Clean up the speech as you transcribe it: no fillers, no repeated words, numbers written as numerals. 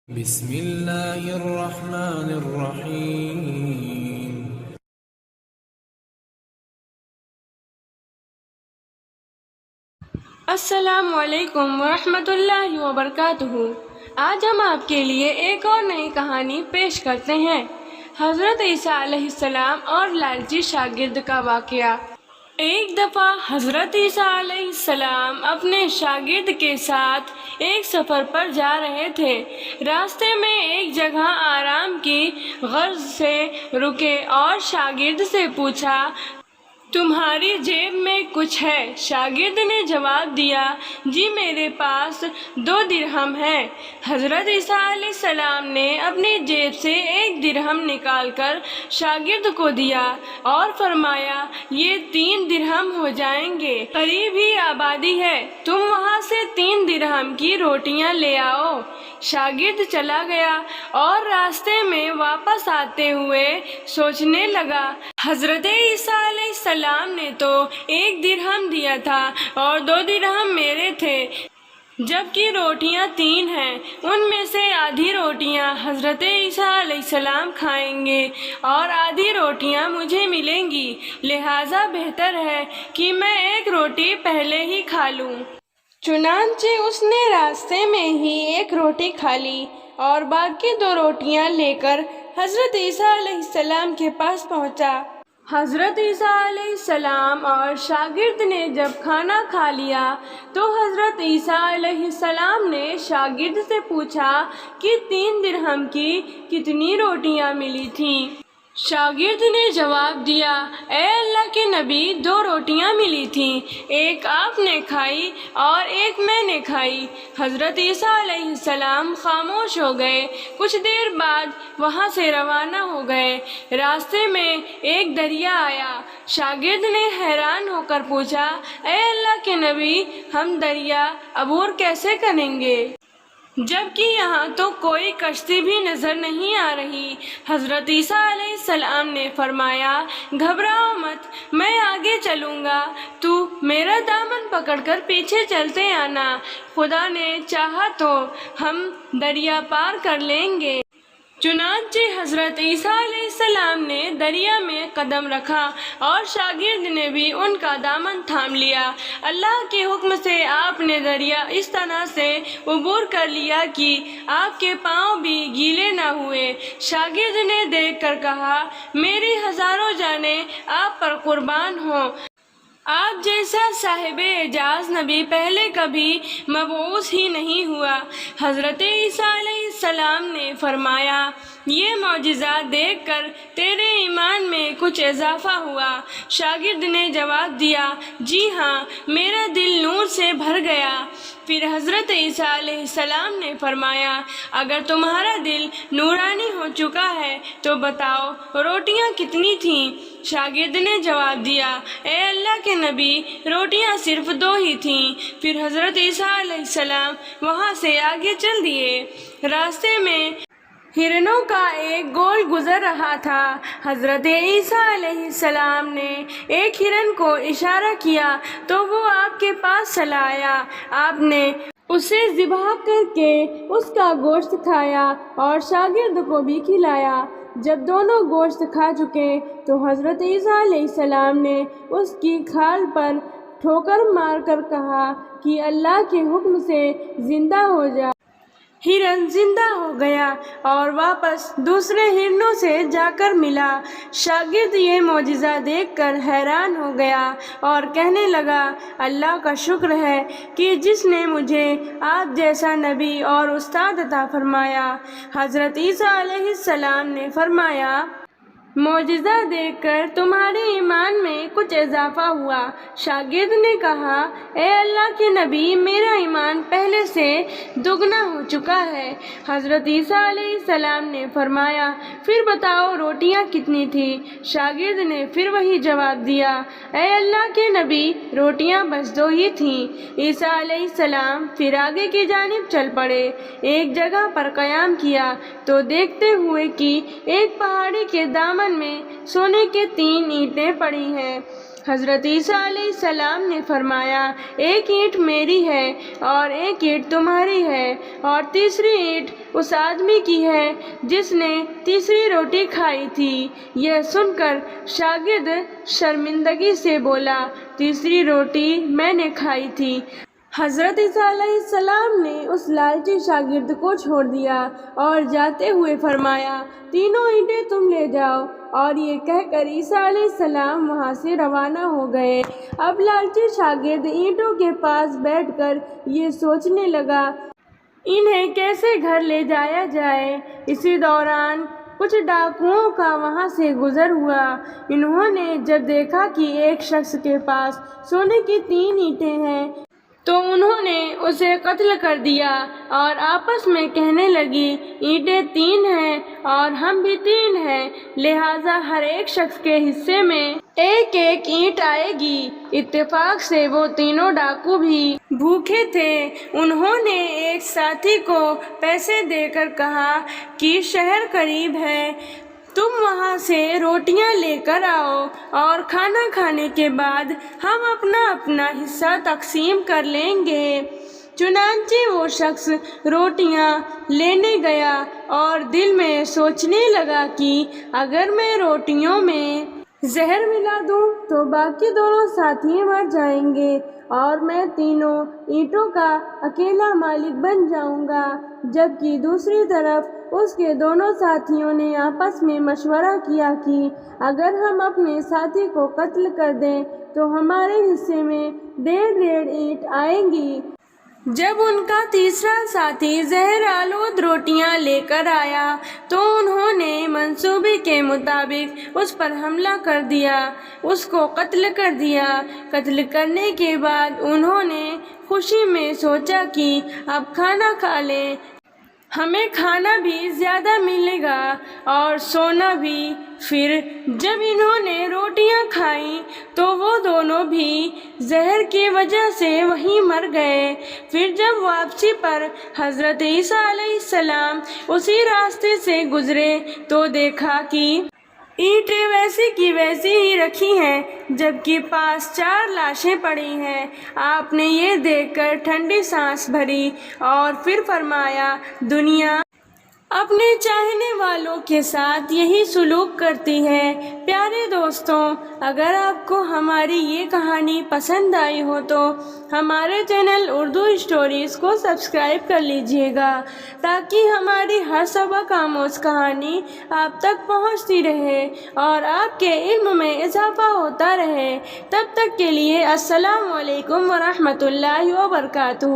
بسم اللہ الرحمن الرحیم۔ السلام علیکم ورحمۃ اللہ وبرکاتہ۔ آج ہم آپ کے لیے ایک اور نئی کہانی پیش کرتے ہیں۔ حضرت عیسیٰ علیہ السلام اور لالچی شاگرد کا واقعہ۔ ایک دفعہ حضرت عیسیٰ علیہ السلام اپنے شاگرد کے ساتھ ایک سفر پر جا رہے تھے۔ راستے میں ایک جگہ آرام کی غرض سے رکے اور شاگرد سے پوچھا، تمہاری جیب میں کچھ ہے؟ شاگرد نے جواب دیا، جی میرے پاس 2 درہم ہیں۔ حضرت عیسیٰ علیہ السلام نے اپنی جیب سے 1 درہم نکال کر شاگرد کو دیا اور فرمایا، یہ 3 درہم ہو جائیں گے، قریب ہی آبادی ہے، تم وہاں سے 3 درہم کی روٹیاں لے آؤ۔ شاگرد چلا گیا اور راستے میں واپس آتے ہوئے سوچنے لگا، حضرت عیسیٰ علیہ السلام نے تو 1 درہم دیا تھا اور 2 درہم میرے تھے، جبکہ روٹیاں 3 ہیں، ان میں سے آدھی روٹیاں حضرت عیسیٰ علیہ السلام کھائیں گے اور آدھی روٹیاں مجھے ملیں گی، لہٰذا بہتر ہے کہ میں 1 روٹی پہلے ہی کھا لوں۔ چنانچہ اس نے راستے میں ہی 1 روٹی کھا لی اور باقی 2 روٹیاں لے کر حضرت عیسیٰ علیہ السلام کے پاس پہنچا۔ حضرت عیسیٰ علیہ السلام اور شاگرد نے جب کھانا کھا لیا تو حضرت عیسیٰ علیہ السلام نے شاگرد سے پوچھا کہ 3 درہم کی کتنی روٹیاں ملی تھیں؟ شاگرد نے جواب دیا، اے اللہ کے نبی، 2 روٹیاں ملی تھیں، 1 آپ نے کھائی اور 1 میں نے کھائی۔ حضرت عیسیٰ علیہ السلام خاموش ہو گئے۔ کچھ دیر بعد وہاں سے روانہ ہو گئے۔ راستے میں ایک دریا آیا۔ شاگرد نے حیران ہو کر پوچھا، اے اللہ کے نبی، ہم دریا عبور کیسے کریں گے، جبکہ یہاں تو کوئی کشتی بھی نظر نہیں آ رہی؟ حضرت عیسیٰ علیہ السلام نے فرمایا، گھبراؤ مت، میں آگے چلوں گا، تو میرا دامن پکڑ کر پیچھے چلتے آنا، خدا نے چاہا تو ہم دریا پار کر لیں گے۔ چنانچہ حضرت عیسیٰ علیہ السلام نے دریا میں قدم رکھا اور شاگرد نے بھی ان کا دامن تھام لیا۔ اللہ کے حکم سے آپ نے دریا اس طرح سے عبور کر لیا کہ آپ کے پاؤں بھی گیلے نہ ہوئے۔ شاگرد نے دیکھ کر کہا، میری ہزاروں جانیں آپ پر قربان ہوں، آپ جیسا صاحب اعجاز نبی پہلے کبھی مبعوث ہی نہیں ہوا۔ حضرت عیسیٰ علیہ السلام نے فرمایا، یہ معجزہ دیکھ کر تیرے ایمان میں کچھ اضافہ ہوا؟ شاگرد نے جواب دیا، جی ہاں، میرا دل نور سے بھر گیا۔ پھر حضرت عیسیٰ علیہ السلام نے فرمایا، اگر تمہارا دل نورانی ہو چکا ہے تو بتاؤ روٹیاں کتنی تھیں؟ شاگرد نے جواب دیا، اے اللہ کے نبی، روٹیاں صرف 2 ہی تھیں۔ پھر حضرت عیسیٰ علیہ السلام وہاں سے آگے چل دیے۔ راستے میں ہرنوں کا ایک گول گزر رہا تھا۔ حضرت عیسیٰ علیہ السلام نے ایک ہرن کو اشارہ کیا تو وہ آپ کے پاس چلا آیا۔ آپ نے اسے ذبح کر کے اس کا گوشت کھایا اور شاگرد کو بھی کھلایا۔ جب دونوں گوشت کھا چکے تو حضرت عیسیٰ علیہ السلام نے اس کی کھال پر ٹھوکر مار کر کہا کہ اللہ کے حکم سے زندہ ہو جا۔ ہرن زندہ ہو گیا اور واپس دوسرے ہرنوں سے جا کر ملا۔ شاگرد یہ معجزہ دیکھ کر حیران ہو گیا اور کہنے لگا، اللہ کا شکر ہے کہ جس نے مجھے آپ جیسا نبی اور استاد عطا فرمایا۔ حضرت عیسیٰ علیہ السلام نے فرمایا، معجزہ دیکھ کر تمہارے ایمان میں کچھ اضافہ ہوا۔ شاگرد نے کہا، اے اللہ کے نبی، میرا ایمان پہلے سے دگنا ہو چکا ہے۔ حضرت عیسیٰ علیہ السلام نے فرمایا، پھر بتاؤ روٹیاں کتنی تھیں؟ شاگرد نے پھر وہی جواب دیا، اے اللہ کے نبی، روٹیاں بس 2 ہی تھیں۔ عیسیٰ علیہ السلام پھر آگے کی جانب چل پڑے۔ ایک جگہ پر قیام کیا تو دیکھتے ہوئے کہ ایک پہاڑی کے دامن میں سونے کے 3 اینٹیں پڑی ہیں۔ حضرت عیسیٰ علیہ السلام نے فرمایا ایک اینٹ میری ہے اور ایک اینٹ تمہاری ہے اور تیسری اینٹ اس آدمی کی ہے جس نے تیسری روٹی کھائی تھی۔ یہ سن کر شاگرد شرمندگی سے بولا تیسری روٹی میں نے کھائی تھی۔ حضرت عیسیٰ علیہ السلام نے اس لالچی شاگرد کو چھوڑ دیا اور جاتے ہوئے فرمایا تینوں اینٹیں تم لے جاؤ، اور یہ کہہ کر عیسیٰ علیہ السلام وہاں سے روانہ ہو گئے۔ اب لالچی شاگرد اینٹوں کے پاس بیٹھ کر یہ سوچنے لگا انہیں کیسے گھر لے جایا جائے۔ اسی دوران کچھ ڈاکوؤں کا وہاں سے گزر ہوا۔ انہوں نے جب دیکھا کہ ایک شخص کے پاس سونے کی 3 اینٹیں ہیں تو انہوں نے اسے قتل کر دیا اور آپس میں کہنے لگی اینٹیں 3 ہیں اور ہم بھی 3 ہیں، لہٰذا ہر ایک شخص کے حصے میں ایک ایک اینٹ آئے گی۔ اتفاق سے وہ تینوں ڈاکو بھی بھوکے تھے۔ انہوں نے ایک ساتھی کو پیسے دے کر کہا کہ شہر قریب ہے، تم وہاں سے روٹیاں لے کر آؤ اور کھانا کھانے کے بعد ہم اپنا اپنا حصہ تقسیم کر لیں گے۔ چنانچہ وہ شخص روٹیاں لینے گیا اور دل میں سوچنے لگا کہ اگر میں روٹیوں میں زہر ملا دوں تو باقی دونوں ساتھی مر جائیں گے اور میں تینوں اینٹوں کا اکیلا مالک بن جاؤں گا۔ جبکہ دوسری طرف اس کے دونوں ساتھیوں نے آپس میں مشورہ کیا کہ اگر ہم اپنے ساتھی کو قتل کر دیں تو ہمارے حصے میں 1.5 اینٹ آئیں گی۔ جب ان کا تیسرا ساتھی زہر آلود روٹیاں لے کر آیا تو انہوں نے منصوبے کے مطابق اس پر حملہ کر دیا، اس کو قتل کر دیا۔ قتل کرنے کے بعد انہوں نے خوشی میں سوچا کہ اب کھانا کھا لیں، ہمیں کھانا بھی زیادہ ملے گا اور سونا بھی۔ پھر جب انہوں نے روٹیاں کھائیں تو وہ دونوں بھی زہر کی وجہ سے وہیں مر گئے۔ پھر جب واپسی پر حضرت عیسیٰ علیہ السلام اسی راستے سے گزرے تو دیکھا کہ اینٹیں ویسی کی ویسی ہی رکھی ہیں جبکہ پاس 4 لاشیں پڑی ہیں۔ آپ نے یہ دیکھ کر ٹھنڈی سانس بھری اور پھر فرمایا دنیا اپنے چاہنے والوں کے ساتھ یہی سلوک کرتی ہے۔ پیارے دوستوں، اگر آپ کو ہماری یہ کہانی پسند آئی ہو تو ہمارے چینل اردو اسٹوریز کو سبسکرائب کر لیجیے گا تاکہ ہماری ہر سبق آموز کہانی آپ تک پہنچتی رہے اور آپ کے علم میں اضافہ ہوتا رہے۔ تب تک کے لیے السلام علیکم ورحمۃ اللہ وبرکاتہ۔